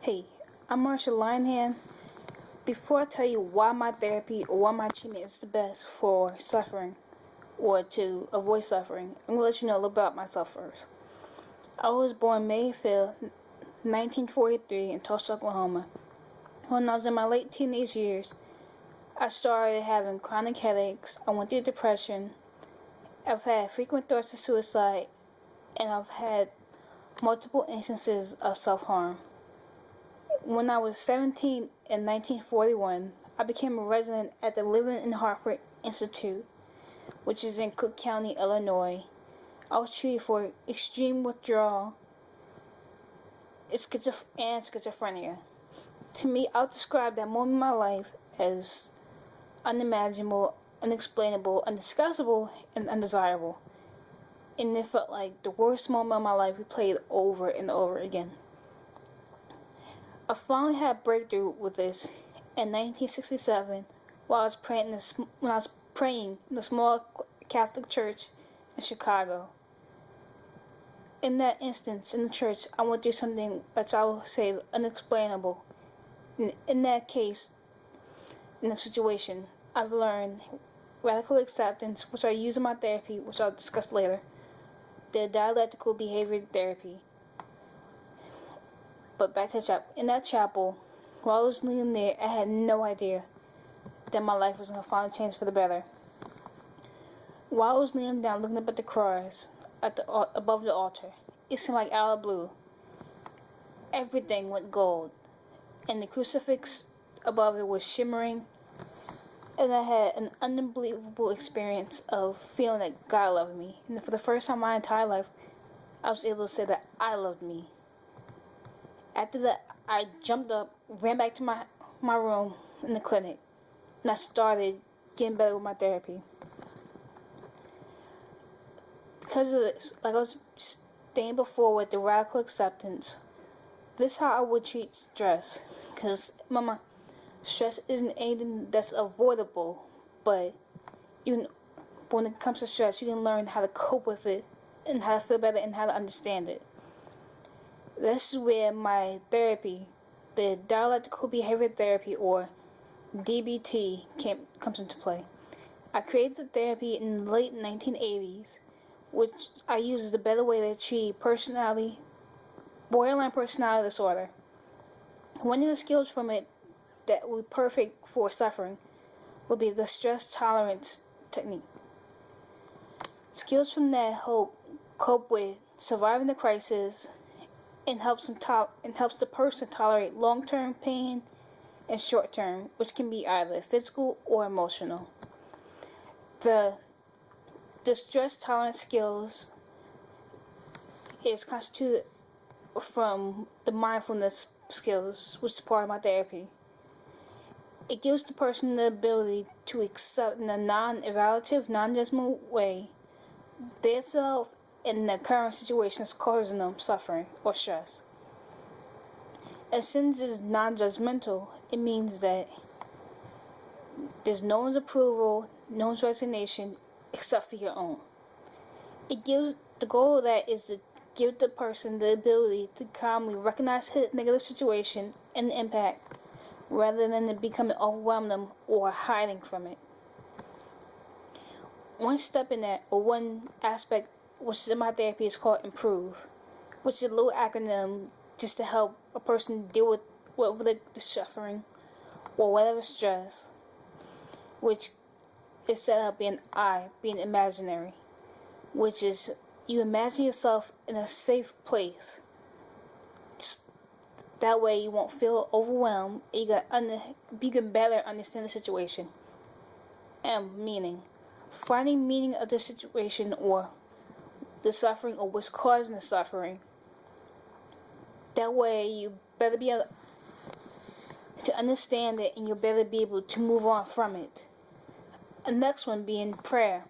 Hey, I'm Marshall Linehan. Before I tell you why my therapy or why my treatment is the best for suffering or to avoid suffering, I'm going to let you know a little about myself first. I was born May 5th, 1943 in Tulsa, Oklahoma. When I was in my late teenage years, I started having chronic headaches. I went through depression. I've had frequent thoughts of suicide, and I've had multiple instances of self-harm. When I was 17 in 1941, I became a resident at the Living in Hartford Institute, which is in Cook County, Illinois. I was treated for extreme withdrawal and schizophrenia. To me, I'll describe that moment in my life as unimaginable, unexplainable, undiscussable, and undesirable. And it felt like the worst moment of my life replayed over and over again. I finally had a breakthrough with this in 1967 while I was praying in a small Catholic church in Chicago. In that instance, in the church, I went through something which I will say is unexplainable. In that case, in the situation, I've learned radical acceptance, which I use in my therapy, which I'll discuss later, the dialectical behavior therapy. But back to the chapel. In that chapel, while I was kneeling there, I had no idea that my life was going to finally change for the better. While I was kneeling down, looking up at the cross above the altar, it seemed like out of the blue, everything went gold, and the crucifix above it was shimmering, and I had an unbelievable experience of feeling that God loved me. And for the first time in my entire life, I was able to say that I loved me. After that, I jumped up, ran back to my room in the clinic, and I started getting better with my therapy. Because of this, like I was saying before with the radical acceptance, this is how I would treat stress. Because, mama, stress isn't anything that's avoidable, but when it comes to stress, you can learn how to cope with it, and how to feel better, and how to understand it. This is where my therapy, the dialectical behavior therapy, or DBT, comes into play. I created the therapy in the late 1980s, which I use as a better way to treat borderline personality disorder. One of the skills from it that would be perfect for suffering would be the stress tolerance technique. Skills from that help cope with surviving the crisis, and helps the person tolerate long-term pain and short-term, which can be either physical or emotional. The stress tolerance skills is constituted from the mindfulness skills, which is part of my therapy. It gives the person the ability to accept in a non-evaluative, non-judgmental way their self and the current situations causing them suffering or stress. And since it is non-judgmental, it means that there's no one's approval, no one's resignation, except for your own. The goal of that is to give the person the ability to calmly recognize his negative situation and the impact, rather than to becoming overwhelmed them or hiding from it. One step in that, or one aspect which is in my therapy, is called IMPROVE, which is a little acronym just to help a person deal with whatever the suffering or whatever stress, which is set up being imaginary, which is you imagine yourself in a safe place. That way you won't feel overwhelmed, and you can better understand the situation. And meaning. Finding meaning of the situation or the suffering or what's causing the suffering. That way you better be able to understand it, and you'll better be able to move on from it. The next one being prayer.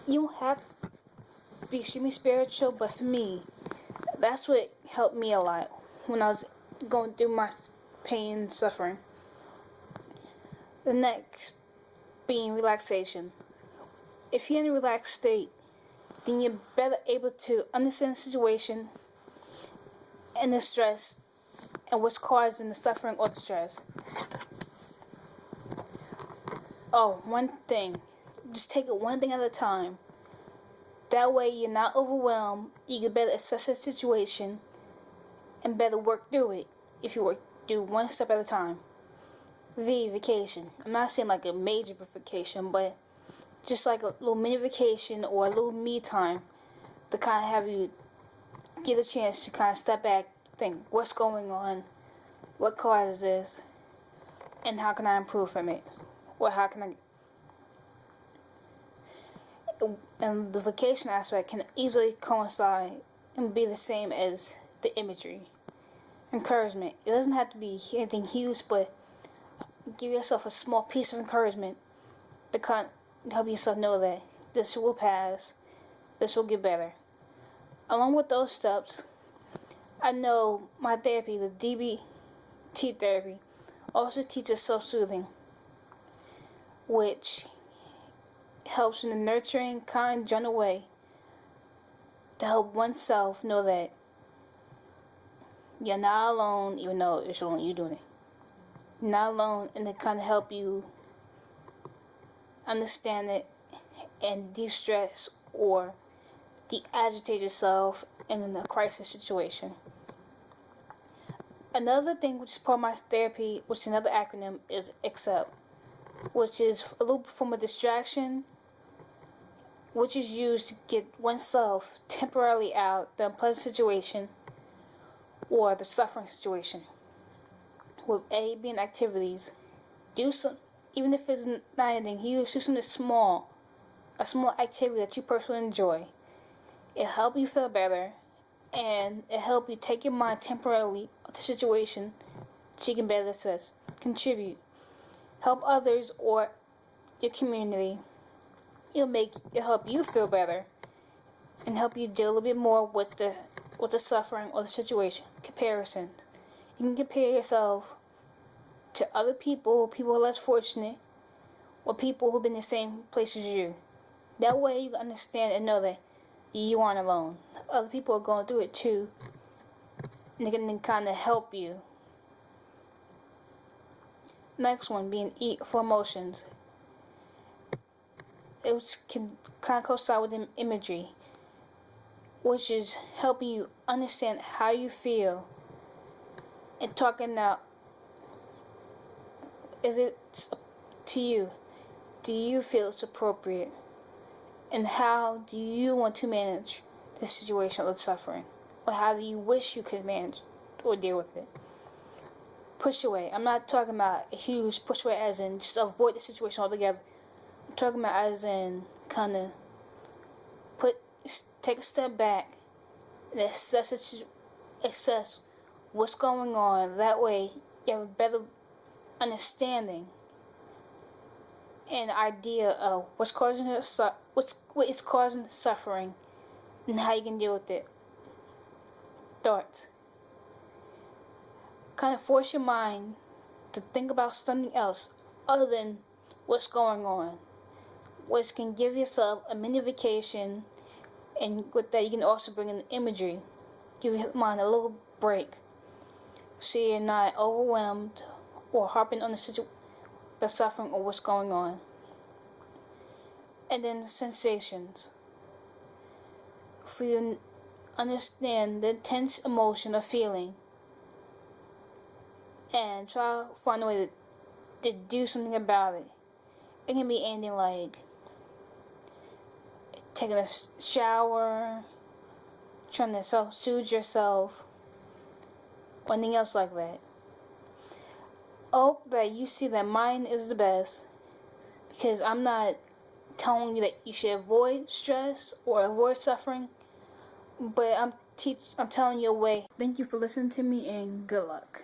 You don't have to be extremely spiritual, but for me, that's what helped me a lot when I was going through my pain and suffering. The next being relaxation. If you're in a relaxed state, then you're better able to understand the situation and the stress and what's causing the suffering or the stress. Oh, one thing. Just take it one thing at a time. That way you're not overwhelmed. You can better assess the situation and better work through it if you do one step at a time. Vacation. I'm not saying like a major vacation, but just like a little mini vacation or a little me time to kind of have you get a chance to kind of step back, think what's going on, what causes this, and how can I improve from it, or how can I. And the vacation aspect can easily coincide and be the same as the imagery. Encouragement. It doesn't have to be anything huge, but give yourself a small piece of encouragement to kind of help yourself know that this will pass, this will get better. Along with those steps, I know my therapy, the DBT therapy, also teaches self-soothing, which helps in a nurturing, kind, gentle way to help oneself know that you're not alone, even though it's only you doing it. You're not alone, and to kind of help you understand it and de-stress or de-agitate yourself in a crisis situation. Another thing which is part of my therapy, which is another acronym, is ACCEPT, which is a little form of distraction, which is used to get oneself temporarily out the unpleasant situation or the suffering situation. With A being activities, do some, even if it's not anything huge, do something small, a small activity that you personally enjoy. It help you feel better, and it help you take your mind temporarily of the situation so you can better assess, contribute, help others or your community. It'll help you feel better and help you deal a little bit more with the suffering or the situation. Comparison. You can compare yourself to other people who are less fortunate, or people who've been in the same place as you. That way you can understand and know that you aren't alone. Other people are going through it too, and they can kind of help you. Next one being eat for emotions. It can kind of coincide with the imagery, which is helping you understand how you feel and talking out if it's to you. Do you feel it's appropriate? And how do you want to manage the situation of suffering? Or how do you wish you could manage or deal with it? Push away. I'm not talking about a huge push away as in just avoid the situation altogether. I'm talking about as in kind of take a step back and assess what's going on. That way you have a better understanding and idea of what is causing the suffering and how you can deal with it. Thoughts. Kind of force your mind to think about something else other than what's going on, which can give yourself a mini vacation, and with that you can also bring in imagery, give your mind a little break so you're not overwhelmed or harping on the suffering or what's going on. And then the sensations. For you to understand the intense emotion or feeling and try to find a way to do something about it. It can be anything like taking a shower, trying to self-soothe yourself, or anything else like that. I hope that you see that mine is the best, because I'm not telling you that you should avoid stress or avoid suffering, but I'm telling you a way. Thank you for listening to me, and good luck.